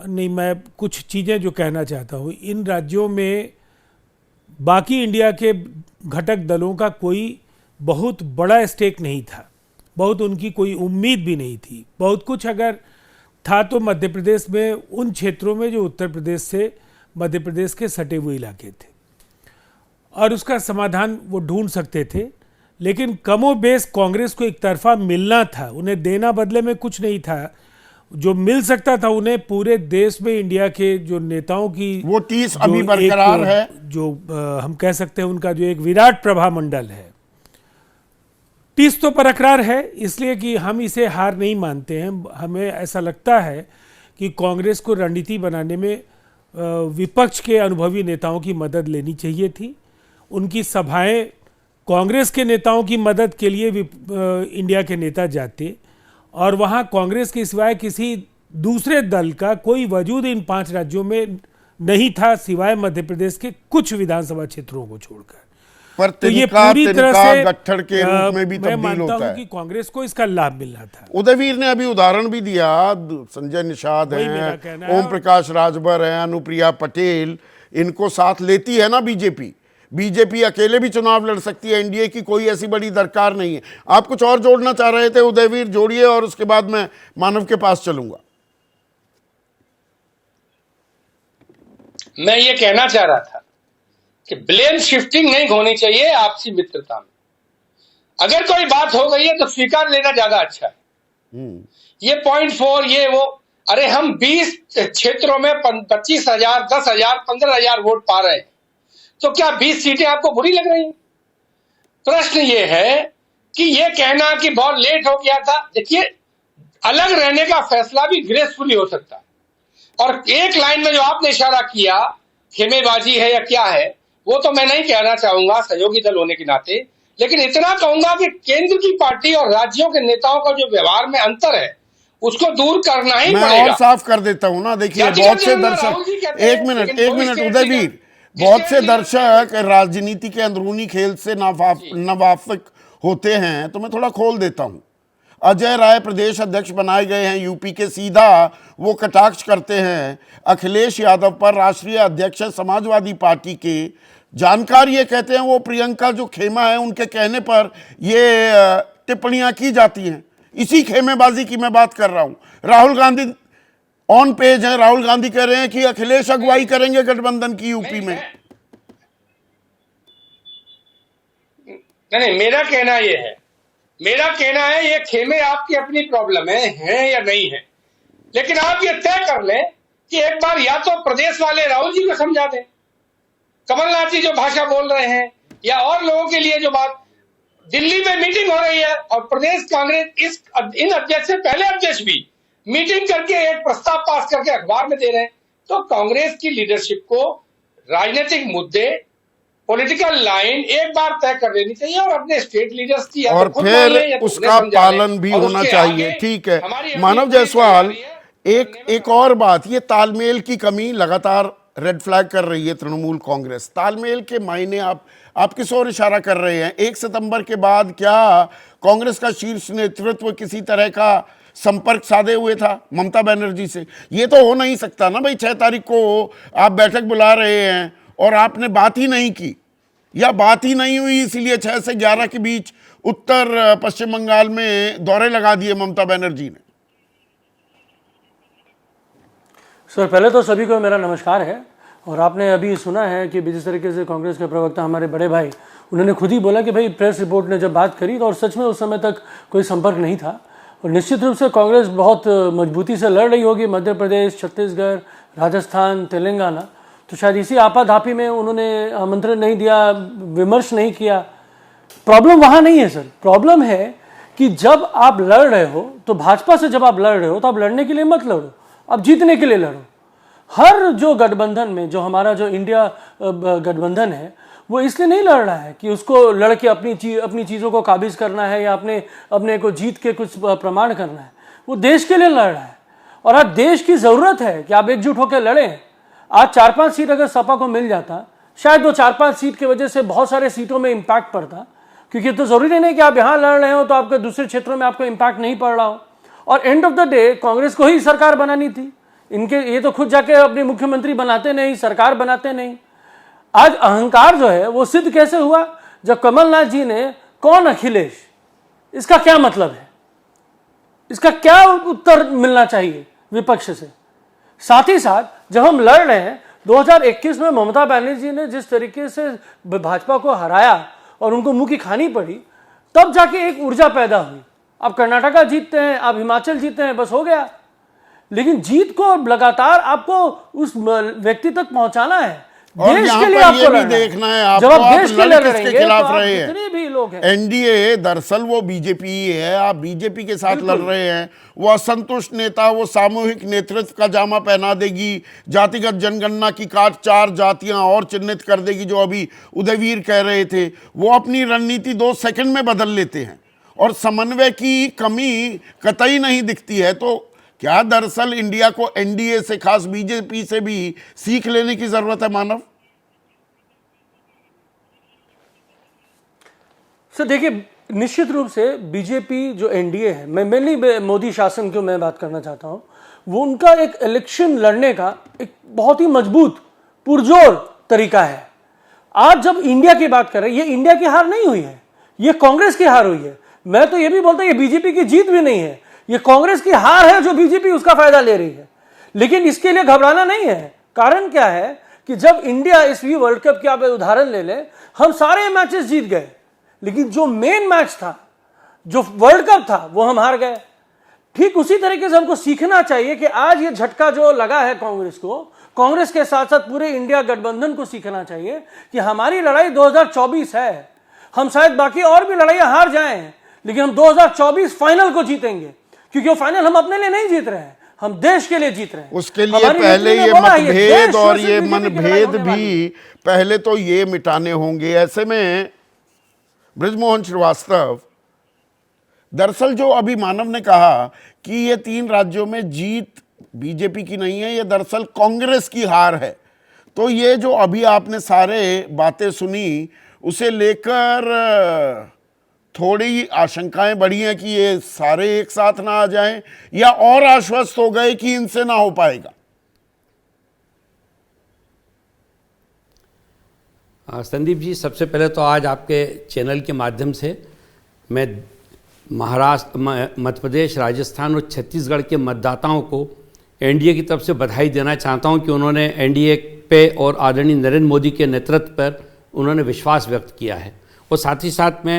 नहीं, मैं कुछ चीजें जो कहना चाहता हूं, इन राज्यों में बाकी इंडिया के घटक दलों का कोई बहुत बड़ा स्टेक नहीं था, बहुत उनकी कोई उम्मीद भी नहीं थी। बहुत कुछ अगर था तो मध्य प्रदेश में उन क्षेत्रों में जो उत्तर प्रदेश से मध्य प्रदेश के सटे हुए इलाके थे, और उसका समाधान वो ढूंढ सकते थे। लेकिन कमोबेश कांग्रेस को एक तरफा मिलना था, उन्हें देना बदले में कुछ नहीं था। जो मिल सकता था उन्हें पूरे देश में इंडिया के जो नेताओं की वो 30 जो अभी बरकरार एक, है। जो हम कह सकते हैं उनका जो एक विराट प्रभा मंडल है, 30 तो बरकरार है, इसलिए कि हम इसे हार नहीं मानते हैं। हमें ऐसा लगता है कि कांग्रेस को रणनीति बनाने में विपक्ष के अनुभवी नेताओं की मदद लेनी चाहिए थी। उनकी सभाएं कांग्रेस के नेताओं की मदद के लिए इंडिया के नेता जाते, और वहां कांग्रेस के सिवाय किसी दूसरे दल का कोई वजूद इन 5 राज्यों में नहीं था, सिवाय मध्य प्रदेश के कुछ विधानसभा क्षेत्रों को छोड़कर। पर तो ये तिनका पूरी तरह से गट्ठर के रूप में भी मैं तब्दील मानता होता हूं है। कि कांग्रेस को इसका लाभ मिलना था। उदयवीर ने अभी उदाहरण भी दिया, संजय निषाद वही मेरा हैं, कहना है। ओम प्रकाश राजभर हैं, अनुप्रिया पटेल, इनको साथ लेती है ना बीजेपी। बीजेपी अकेले भी चुनाव लड़ सकती है, एनडीए की कोई ऐसी बड़ी दरकार नहीं है। आप कुछ और जोड़ना चाह रहे थे उदयवीर, जोड़िए, और उसके बाद मैं मानव के पास चलूंगा। मैं ये कहना चाह रहा था कि ब्लेम शिफ्टिंग नहीं होनी चाहिए आपसी मित्रता में। अगर कोई बात हो गई है तो स्वीकार लेना ज्यादा अच्छा है। ये 0.4 ये वो, अरे हम 20 क्षेत्रों में 25,000, 10,000, 15,000 वोट पा रहे हैं, तो क्या 20 सीटें आपको बुरी लग रही हैं? प्रश्न ये है कि ये कहना कि बहुत लेट हो गया था, देखिए अलग रहने का फैसला भी ग्रेसफुली हो सकता है। और एक लाइन में जो आपने इशारा किया, खेमेबाजी है या क्या है, वो तो मैं नहीं कहना चाहूंगा सहयोगी दल होने के नाते, लेकिन इतना कहूंगा कि केंद्र की पार्टी और राज्यों के नेताओं का जो व्यवहार में अंतर है उसको दूर करना ही मैं पड़ेगा। और साफ कर देता हूं ना, देखिए जातिगत बहुत से जनगणना दर्शक, राहुल जी कहते हैं, एक मिनट लेकिन कोई स्टेट उदयवीर, लीडर- बहुत से स्टेट लीडर- दर्शक राजनीति के अंदरूनी खेल से नावाफिक होते हैं, तो मैं थोड़ा खोल देता हूं। अजय राय प्रदेश अध्यक्ष बनाए गए हैं यूपी के, सीधा वो कटाक्ष करते हैं अखिलेश यादव पर, राष्ट्रीय अध्यक्ष है समाजवादी पार्टी के। जानकार ये कहते हैं वो प्रियंका जो खेमा है उनके कहने पर ये टिप्पणियां की जाती हैं। इसी खेमेबाजी की मैं बात कर रहा हूं। राहुल गांधी ऑन पेज है, राहुल गांधी कह रहे हैं कि अखिलेश अगुवाई करेंगे गठबंधन की यूपी में। नहीं, मेरा कहना है ये खेमे आपकी अपनी प्रॉब्लम है या नहीं है, लेकिन आप ये तय कर लें कि एक बार या तो प्रदेश वाले राहुल जी को समझा दें, कमलनाथ जी जो भाषा बोल रहे हैं, या और लोगों के लिए जो बात, दिल्ली में मीटिंग हो रही है और प्रदेश कांग्रेस इन अध्यक्ष से पहले अध्यक्ष भी मीटिंग करके एक प्रस्ताव पास करके अखबार में दे रहे हैं। तो कांग्रेस की लीडरशिप को राजनीतिक मुद्दे, पॉलिटिकल लाइन एक बार तय कर लेनी चाहिए और अपने स्टेट लीडर्स की या और तो खुद मान लें या फिर तो उसका उन्हें समझा लें। पालन भी और होना उसके चाहिए। आगे ठीक है हमारी अगली मानव पूरी जायसवाल, तैयारी है। एक और बात, ये तालमेल की कमी लगातार रेड फ्लैग कर रही है तृणमूल कांग्रेस। तालमेल के मायने आप किस ओर इशारा कर रहे हैं? 1 सितंबर के बाद क्या कांग्रेस का शीर्ष नेतृत्व किसी तरह का संपर्क साधे हुए था ममता बनर्जी से? ये तो हो नहीं सकता ना भाई, 6 तारीख को आप बैठक बुला रहे हैं और आपने बात ही नहीं की, या बात ही नहीं हुई इसीलिए 6 से 11 के बीच उत्तर पश्चिम बंगाल में दौरे लगा दिए ममता बनर्जी ने। सर, पहले तो सभी को मेरा नमस्कार है। और आपने अभी सुना है कि जिस तरीके से कांग्रेस के प्रवक्ता हमारे बड़े भाई, उन्होंने खुद ही बोला कि भाई प्रेस रिपोर्ट ने जब बात करी तो और सच में उस समय तक कोई संपर्क नहीं था। और निश्चित रूप से कांग्रेस बहुत मजबूती से लड़ रही होगी मध्य प्रदेश, छत्तीसगढ़, राजस्थान, तेलंगाना। तो शायद इसी आपाधापी में उन्होंने आमंत्रण नहीं दिया, विमर्श नहीं किया। प्रॉब्लम वहाँ नहीं है सर, प्रॉब्लम है कि जब आप लड़ रहे हो तो भाजपा से जब आप लड़ रहे हो तो आप लड़ने के लिए मत लड़ो, आप जीतने के लिए लड़ो। हर जो गठबंधन में, जो हमारा जो इंडिया गठबंधन है, वो इसलिए नहीं लड़ रहा है कि उसको लड़ के अपनी चीज़ों को काबिज करना है या अपने को जीत के कुछ प्रमाण करना है। वो देश के लिए लड़ रहा है और आज देश की ज़रूरत है कि आप एकजुट होकर लड़ें। आज 4-5 सीट अगर सपा को मिल जाता, शायद वो 4-5 सीट की वजह से बहुत सारे सीटों में इम्पैक्ट पड़ता, क्योंकि तो ज़रूरी नहीं कि आप यहाँ लड़ रहे हो तो आपके दूसरे क्षेत्रों में आपको इम्पैक्ट नहीं पड़ रहा हो। और end of the day Congress को ही सरकार बनानी थी। ये तो खुद जाके अपने मुख्यमंत्री बनाते नहीं, सरकार बनाते नहीं। आज अहंकार जो है वो सिद्ध कैसे हुआ? जब कमलनाथ जी ने कौन अखिलेश, इसका क्या मतलब है, इसका क्या उत्तर मिलना चाहिए विपक्ष से? साथ ही साथ जब हम लड़ रहे हैं 2021 में ममता बनर्जी ने जिस तरीके से भाजपा को हराया और उनको मुंह की खानी पड़ी, तब जाके एक ऊर्जा पैदा हुई। आप कर्नाटका जीतते हैं, आप हिमाचल जीतते हैं, बस हो गया। लेकिन जीत को लगातार आपको उस व्यक्ति तक पहुंचाना है। और देश यहाँ के लिए पर आपको ये भी लड़ना है। देखना है आपको, जब आप आप देश के लड़ लिए किसके लड़ेंगे खिलाफ तो आप रहे हैं? जितने भी लोग हैं, एनडीए दरअसल वो बीजेपी ही है, आप बीजेपी के साथ लड़ रहे हैं। वो असंतुष्ट नेता वो सामूहिक नेतृत्व का जामा पहना देगी, जातिगत जनगणना की काट 4 जातियां और चिन्हित कर देगी, जो अभी उदयवीर कह रहे थे। वो अपनी रणनीति 2 सेकंड में बदल लेते हैं और समन्वय की कमी कतई नहीं दिखती है। तो क्या दरअसल इंडिया को एनडीए से, खास बीजेपी से भी सीख लेने की जरूरत है मानव? सर देखिए, निश्चित रूप से बीजेपी जो एनडीए है, मैं मेनली मोदी शासन की मैं बात करना चाहता हूं, वो उनका एक इलेक्शन लड़ने का एक बहुत ही मजबूत पुरजोर तरीका है। आज जब इंडिया की बात कर रहे हैं, ये इंडिया की हार नहीं हुई है, ये कांग्रेस की हार हुई है। मैं तो ये भी बोलता हूं ये बीजेपी की जीत भी नहीं है, ये कांग्रेस की हार है जो बीजेपी उसका फायदा ले रही है। लेकिन इसके लिए घबराना नहीं है। कारण क्या है कि जब इंडिया इस वर्ल्ड कप की आप उदाहरण ले लें, हम सारे मैचेस जीत गए, लेकिन जो मेन मैच था, जो वर्ल्ड कप था, वो हम हार गए। ठीक उसी तरीके से हमको सीखना चाहिए कि आज ये झटका जो लगा है कांग्रेस को, कांग्रेस के साथ साथ पूरे इंडिया गठबंधन को सीखना चाहिए कि हमारी लड़ाई 2024 है। हम शायद बाकी और भी लड़ाइयां हार जाएं, लेकिन हम 2024 फाइनल को जीतेंगे, क्योंकि वो फाइनल हम अपने लिए नहीं जीत रहे हैं, हम देश के लिए जीत रहे हैं। उसके लिए पहले ये मतभेद और ये मनभेद भी पहले तो ये मिटाने होंगे। ऐसे में बृजमोहन श्रीवास्तव, दरअसल जो अभी मानव ने कहा कि ये 3 राज्यों में जीत बीजेपी की नहीं है, ये दरअसल कांग्रेस की हार है। तो ये जो अभी आपने सारे बातें सुनी, उसे लेकर थोड़ी आशंकाएं बढ़ी हैं कि ये सारे एक साथ ना आ जाएं, या और आश्वस्त हो गए कि इनसे ना हो पाएगा? संदीप जी, सबसे पहले तो आज आपके चैनल के माध्यम से मैं महाराष्ट्र, मध्य प्रदेश, राजस्थान और छत्तीसगढ़ के मतदाताओं को एनडीए की तरफ से बधाई देना चाहता हूं कि उन्होंने एनडीए पे और आदरणीय नरेंद्र मोदी के नेतृत्व पर उन्होंने विश्वास व्यक्त किया है। और साथ ही साथ मैं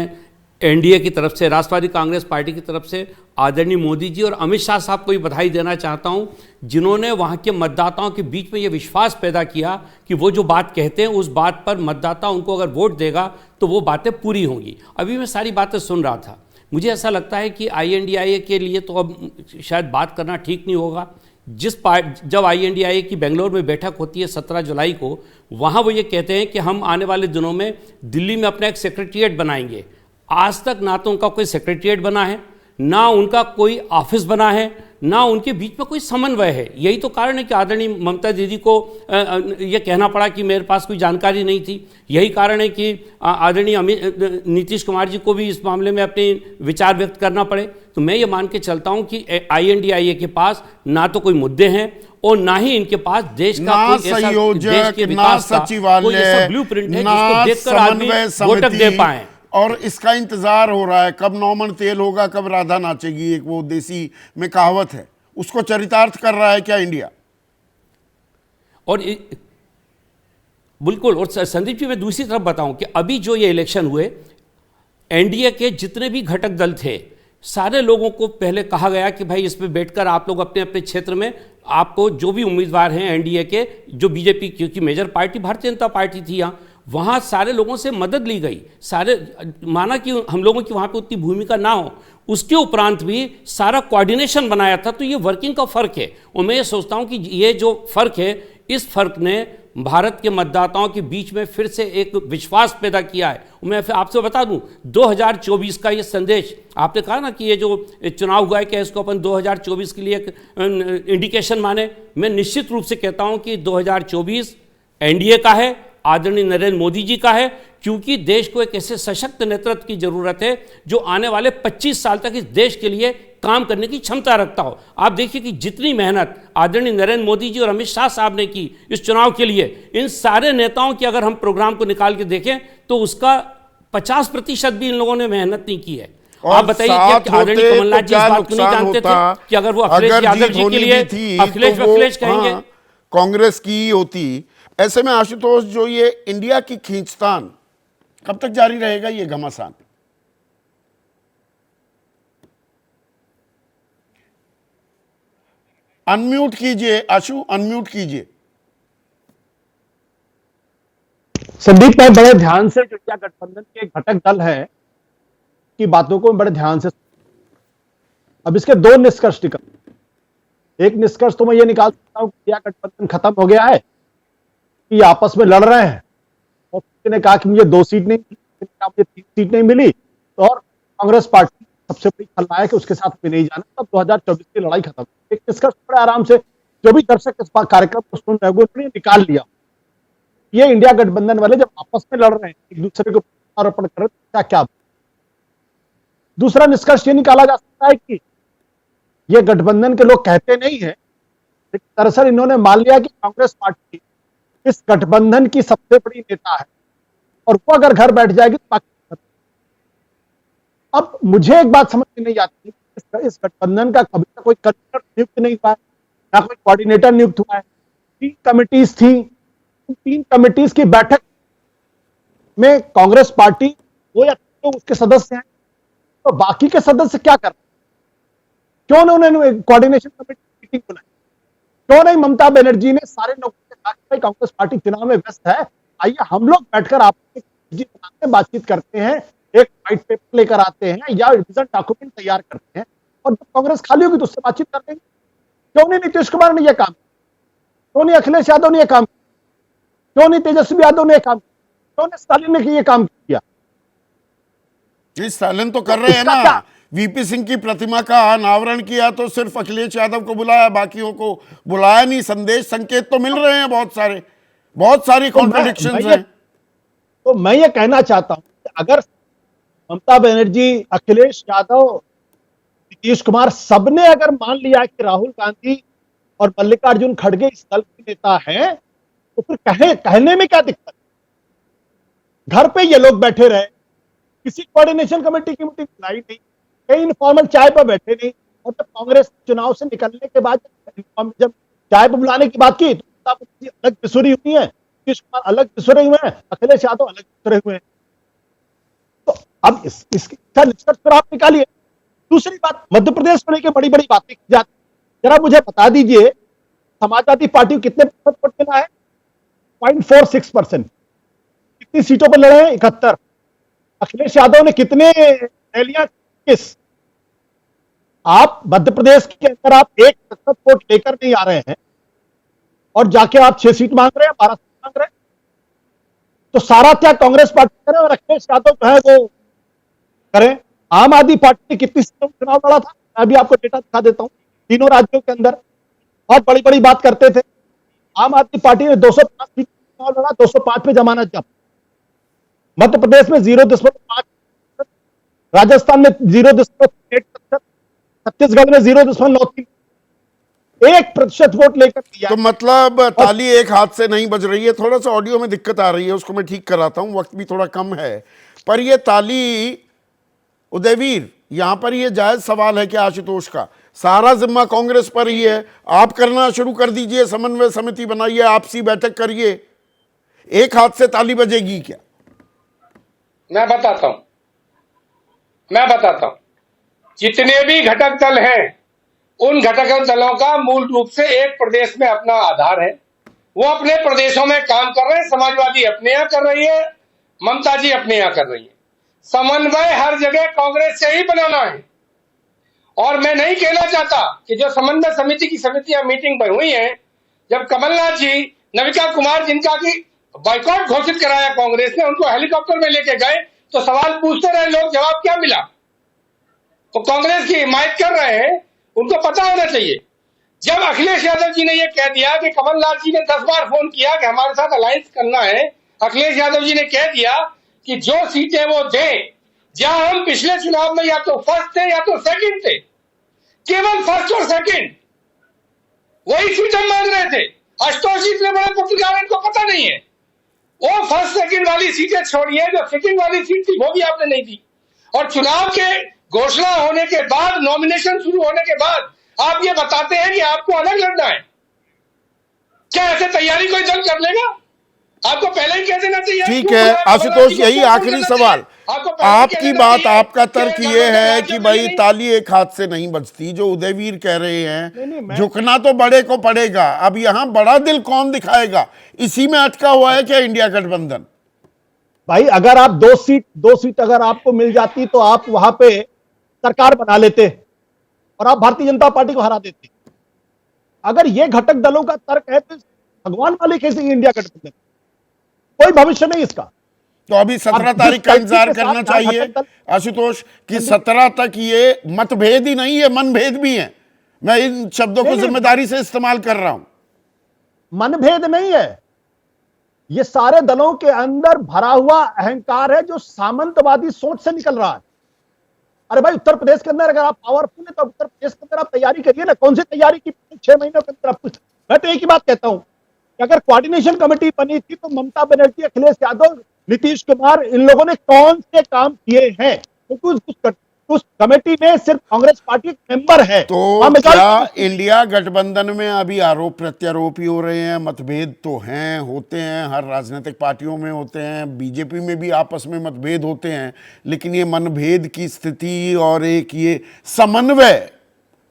एनडीए की तरफ से, राष्ट्रवादी कांग्रेस पार्टी की तरफ से आदरणीय मोदी जी और अमित शाह साहब को भी बधाई देना चाहता हूं, जिन्होंने वहां के मतदाताओं के बीच में ये विश्वास पैदा किया कि वो जो बात कहते हैं उस बात पर मतदाता उनको अगर वोट देगा तो वो बातें पूरी होंगी। अभी मैं सारी बातें सुन रहा था, मुझे ऐसा लगता है कि INDIA के लिए तो अब शायद बात करना ठीक नहीं होगा। जब INDIA की बेंगलोर में बैठक होती है 17 जुलाई को, वहाँ वो ये कहते हैं कि हम आने वाले दिनों में दिल्ली में अपना एक सेक्रेटरिएट बनाएंगे। आज तक ना तो उनका कोई सेक्रेटरिएट बना है, ना उनका कोई ऑफिस बना है, ना उनके बीच में कोई समन्वय है। यही तो कारण है कि आदरणीय ममता दीदी को ये कहना पड़ा कि मेरे पास कोई जानकारी नहीं थी। यही कारण है कि आदरणीय नीतीश कुमार जी को भी इस मामले में अपने विचार व्यक्त करना पड़े। तो मैं ये मान के चलता हूं कि INDIA के पास ना तो कोई मुद्दे हैं और ना ही इनके पास देश का कोई ऐसा देश के विकास का कोई ऐसा ब्लूप्रिंट है जिसको देखकर आदमी वोट दे पाए। और इसका इंतजार हो रहा है कब 9 मन तेल होगा, कब राधा नाचेगी, एक वो देसी में कहावत है, उसको चरितार्थ कर रहा है क्या इंडिया? और बिल्कुल। और संदीप जी, मैं दूसरी तरफ बताऊं कि अभी जो ये इलेक्शन हुए, NDA के जितने भी घटक दल थे, सारे लोगों को पहले कहा गया कि भाई इसमें बैठकर आप लोग अपने अपने क्षेत्र में आपको जो भी उम्मीदवार हैं NDA के, जो BJP क्योंकि major party Bharatiya Janata party थी यहाँ, वहाँ सारे लोगों से मदद ली गई। सारे माना कि हम लोगों की वहाँ पे उतनी भूमिका ना हो, उसके उपरांत भी सारा कोऑर्डिनेशन बनाया था। तो ये वर्किंग का फ़र्क है। और मैं ये सोचता हूँ कि ये जो फ़र्क है, इस फ़र्क ने भारत के मतदाताओं के बीच में फिर से एक विश्वास पैदा किया है। मैं फिर आपसे बता दूं, 2024 का ये संदेश, आपने कहा ना कि ये जो चुनाव हुआ है क्या इसको अपन 2024 के लिए एक इंडिकेशन माने। मैं निश्चित रूप से कहता हूं कि 2024 NDA का है, आदरणीय नरेंद्र मोदी जी का है, क्योंकि देश को एक ऐसे सशक्त नेतृत्व की जरूरत है जो आने वाले 25 साल तक इस देश के लिए काम करने की क्षमता रखता हो। आप देखिए कि जितनी मेहनत आदरणीय नरेंद्र मोदी जी और अमित शाह साहब ने की इस चुनाव के लिए, इन सारे नेताओं की अगर हम प्रोग्राम को निकाल के देखें तो उसका 50% भी इन लोगों ने मेहनत नहीं की है। आप बताइए कि आदरणीय कमलनाथ जी इस बात को नहीं जानते थे कि अगर वो अखिलेश यादव जी के लिए अखिलेश कहेंगे, कांग्रेस की होती। ऐसे में आशुतोष, जो ये इंडिया की खींचतान कब तक जारी रहेगा, ये घमासान? अनम्यूट कीजिए आशु, अनम्यूट कीजिए। संदीप, मैं बड़े ध्यान से जो इंडिया गठबंधन के घटक दल है की बातों को बड़े ध्यान से, अब इसके 2 निष्कर्ष निकल। एक निष्कर्ष तो मैं ये निकाल सकता हूं कि इंडिया गठबंधन खत्म हो गया है, कि आपस में लड़ रहे हैं, और किसी ने कहा कि मुझे 2 सीट नहीं, किसी ने कहा मुझे 3 सीट नहीं मिली, तो और कांग्रेस पार्टी सबसे बड़ी खलनायक है, उसके साथ भी नहीं जाना, तब 2024 की लड़ाई खत्म। एक निष्कर्ष बड़े आराम से जो भी दर्शक इस कार्यक्रम को सुन रहे हैं उन्होंने निकाल लिया। ये इंडिया गठबंधन वाले जब आपस में लड़ रहे हैं, एक दूसरे को आरोपण कर रहे हैं, क्या दूसरा निष्कर्ष ये निकाला जा सकता है कि ये गठबंधन के लोग कहते नहीं है, लेकिन दरअसल इन्होंने मान लिया कि कांग्रेस पार्टी इस गठबंधन की सबसे बड़ी नेता है और वो अगर घर बैठ जाएगी तो बाकी। अब मुझे एक बात समझ में नहीं आती, इस गठबंधन का कभी तक कोई कन्वीनर नियुक्त नहीं हुआ है, ना कोई कोऑर्डिनेटर नियुक्त हुआ है। 3 कमिटीज थी, 3 कमिटीज की बैठक में कांग्रेस पार्टी वो या तो उसके सदस्य हैं, तो बाकी के सदस्य क्या कर रहे हैं? क्यों ना उन्होंने कोऑर्डिनेशन कमेटी मीटिंग बुलाई? क्यों नहीं ममता बनर्जी ने सारे लोगों से कहा कि कांग्रेस पार्टी चुनाव में व्यस्त है, आइए हम लोग बैठकर आपसे बातचीत करते हैं, एक व्हाइट पेपर लेकर आते हैं या विजन डॉक्यूमेंट तैयार करते हैं, और जब कांग्रेस खाली होगी तो उससे बातचीत कर लेंगे। क्यों नहीं नीतीश कुमार ने यह काम, क्यों नहीं अखिलेश यादव ने यह काम, क्यों नहीं तेजस्वी यादव ने यह काम, क्यों नहीं स्टालिन ने यह काम किया? स्टालिन तो कर रहे हैं ना। VP सिंह की प्रतिमा का अनावरण किया तो सिर्फ अखिलेश यादव को बुलाया, बाकियों को बुलाया नहीं। संदेश संकेत तो मिल रहे हैं बहुत सारी कॉन्ट्रडिक्शंस हैं। तो मैं ये कहना चाहता हूं कि अगर ममता बनर्जी, अखिलेश यादव, नीतीश कुमार सबने अगर मान लिया कि राहुल गांधी और मल्लिकार्जुन खड़गे इस दल के नेता हैं, तो फिर कहने में क्या दिक्कत? घर पे ये लोग बैठे रहे, किसी कोऑर्डिनेशन कमेटी की मीटिंग बुलाई नहीं, कहीं इनफॉर्मल चाय पर बैठे नहीं, और जब कांग्रेस चुनाव से निकलने के बाद जब चाय पर बुलाने की बात की तो अलग पिसुरी हुई है, नीतीश कुमार अलग पिसुरे हुए हैं, अखिलेश यादव अलग पिसुरे हुए हैं। तो अब इसका निष्कर्ष पर आप निकालिए। दूसरी बात, मध्य प्रदेश को लेकर बड़ी बड़ी बातें की जाती, जरा मुझे बता दीजिए समाजवादी पार्टी को कितने प्रतिशत वोट मिला है? 0.46%। कितनी सीटों पर लड़े हैं? 71। अखिलेश यादव ने कितने रैलियां 21। आप मध्य प्रदेश के अंदर आप 1% वोट लेकर नहीं आ रहे हैं और जाके आप 6 सीट मांग रहे हैं, 12 सीट मांग रहे हैं। तो सारा त्याग कांग्रेस पार्टी करे और अखिलेश यादव जो है वो करें। आम आदमी पार्टी ने कितनी सीटों में चुनाव लड़ा था, मैं अभी आपको डेटा दिखा देता हूं। तीनों राज्यों के अंदर बहुत बड़ी बड़ी बात करते थे। आम आदमी पार्टी ने 205 सीट चुनाव लड़ा, 205 पे जमानत जब्त। मध्य प्रदेश में 0.5%, राजस्थान में 0.8%, छत्तीसगढ़ में 0.93%, 1% वोट लेकर दिया। तो मतलब ताली एक हाथ से नहीं बज रही है। थोड़ा सा ऑडियो में दिक्कत आ रही है, उसको मैं ठीक कराता हूं, वक्त भी थोड़ा कम है। पर ये ताली, उदयवीर, यहां पर ये जायज सवाल है कि आशुतोष का सारा जिम्मा कांग्रेस पर ही है, आप करना शुरू कर दीजिए, समन्वय समिति बनाइए, आपसी बैठक करिए, एक हाथ से ताली बजेगी क्या? मैं बताता हूं जितने भी घटक दल हैं, उन घटक दलों का मूल रूप से एक प्रदेश में अपना आधार है। वो अपने प्रदेशों में काम कर रहे हैं। समाजवादी अपने यहां कर रही है, ममता जी अपने यहां कर रही है। समन्वय हर जगह कांग्रेस से ही बनाना है। और मैं नहीं कहना चाहता कि जो समन्वय समिति की समितियां मीटिंग पर हुई हैं, जब कमलनाथ जी, नविका कुमार, जिनका की बाइकॉट घोषित कराया कांग्रेस ने, उनको हेलीकॉप्टर में लेके गए तो सवाल पूछते रहे लोग, जवाब क्या मिला? तो कांग्रेस की हिमायत कर रहे हैं, उनको पता होना चाहिए। जब अखिलेश यादव जी ने यह कह दिया कि कमलनाथ जी ने 10 बार फोन किया कि हमारे साथ अलायंस करना है, अखिलेश यादव जी ने कह दिया कि जो सीटें वो दें, जहां हम पिछले चुनाव में या तो फर्स्ट थे या तो सेकंड थे, केवल फर्स्ट और सेकंड वही सीटें मांग रहे थे। आशुतोष जी इतने बड़े पत्रकार, इनको पता नहीं है। वो फर्स्ट सेकंड वाली सीटें छोड़िए, जो सेकंड वाली सीट थी वो भी आपने नहीं दी। और चुनाव के घोषणा होने के बाद, नॉमिनेशन शुरू होने के बाद आप ये बताते हैं कि आपको अलग लड़ना है। क्या ऐसे तैयारी कोई दल कर लेगा? आपको पहले ही कह देना चाहिए। ठीक है आशुतोष, यही आखिरी सवाल, आपकी बात, आपका तर्क ये है कि भाई ताली एक हाथ से नहीं बजती, जो उदयवीर कह रहे हैं झुकना तो बड़े को पड़ेगा। अब यहां बड़ा दिल कौन दिखाएगा, इसी में अटका हुआ है क्या इंडिया गठबंधन? भाई अगर आप दो सीट अगर आपको मिल जाती तो आप वहां पे सरकार बना लेते और आप भारतीय जनता पार्टी को हरा देते। अगर ये घटक दलों का तर्क है तो भगवान वाले कैसे इंडिया गठबंधन, कोई भविष्य नहीं इसका। तो अभी 17 तारीख का इंतजार करना चाहिए आशुतोष कि 17 तक ये मतभेद ही नहीं है, मनभेद भी है। मैं इन शब्दों को जिम्मेदारी से इस्तेमाल कर रहा हूं। मनभेद नहीं है, ये सारे दलों के अंदर भरा हुआ अहंकार है जो सामंतवादी सोच से निकल रहा है। अरे भाई उत्तर प्रदेश के अंदर अगर आप पावरफुल है तो उत्तर प्रदेश के अंदर आप तैयारी करिए ना। कौन सी तैयारी की 6 महीनों के अंदर आप? मैं तो एक ही बात कहता हूं कि अगर कोऑर्डिनेशन कमेटी बनी थी तो ममता बनर्जी, अखिलेश यादव, नीतीश कुमार, इन लोगों ने कौन से काम किए हैं? क्योंकि उस कमेटी में सिर्फ कांग्रेस पार्टी मेंबर है। तो क्या इंडिया गठबंधन में अभी आरोप प्रत्यारोप ही हो रहे हैं? मतभेद तो हैं, होते हैं, हर राजनीतिक पार्टियों में होते हैं, बीजेपी में भी आपस में मतभेद होते हैं, लेकिन ये मनभेद की स्थिति और एक ये समन्वय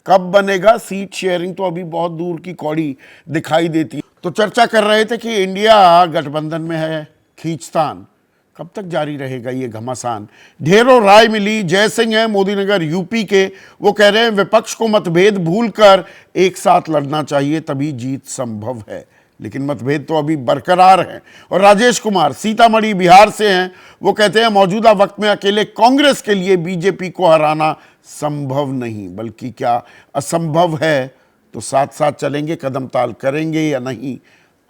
कब बनेगा? सीट शेयरिंग तो अभी बहुत दूर की कौड़ी दिखाई देती है। तो चर्चा कर रहे थे कि इंडिया गठबंधन में है खींचतान, कब तक जारी रहेगा ये घमासान? ढेरों राय मिली। जय सिंह है मोदीनगर यूपी के, वो कह रहे हैं विपक्ष को मतभेद भूलकर एक साथ लड़ना चाहिए, तभी जीत संभव है। लेकिन मतभेद तो अभी बरकरार हैं। और राजेश कुमार सीतामढ़ी बिहार से हैं, वो कहते हैं मौजूदा वक्त में अकेले कांग्रेस के लिए बीजेपी को हराना संभव नहीं, बल्कि क्या असंभव है। तो साथ साथ चलेंगे, कदम ताल करेंगे या नहीं?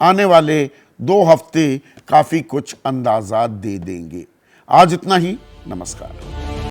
आने वाले 2 हफ्ते काफी कुछ अंदाजा दे देंगे। आज इतना ही, नमस्कार।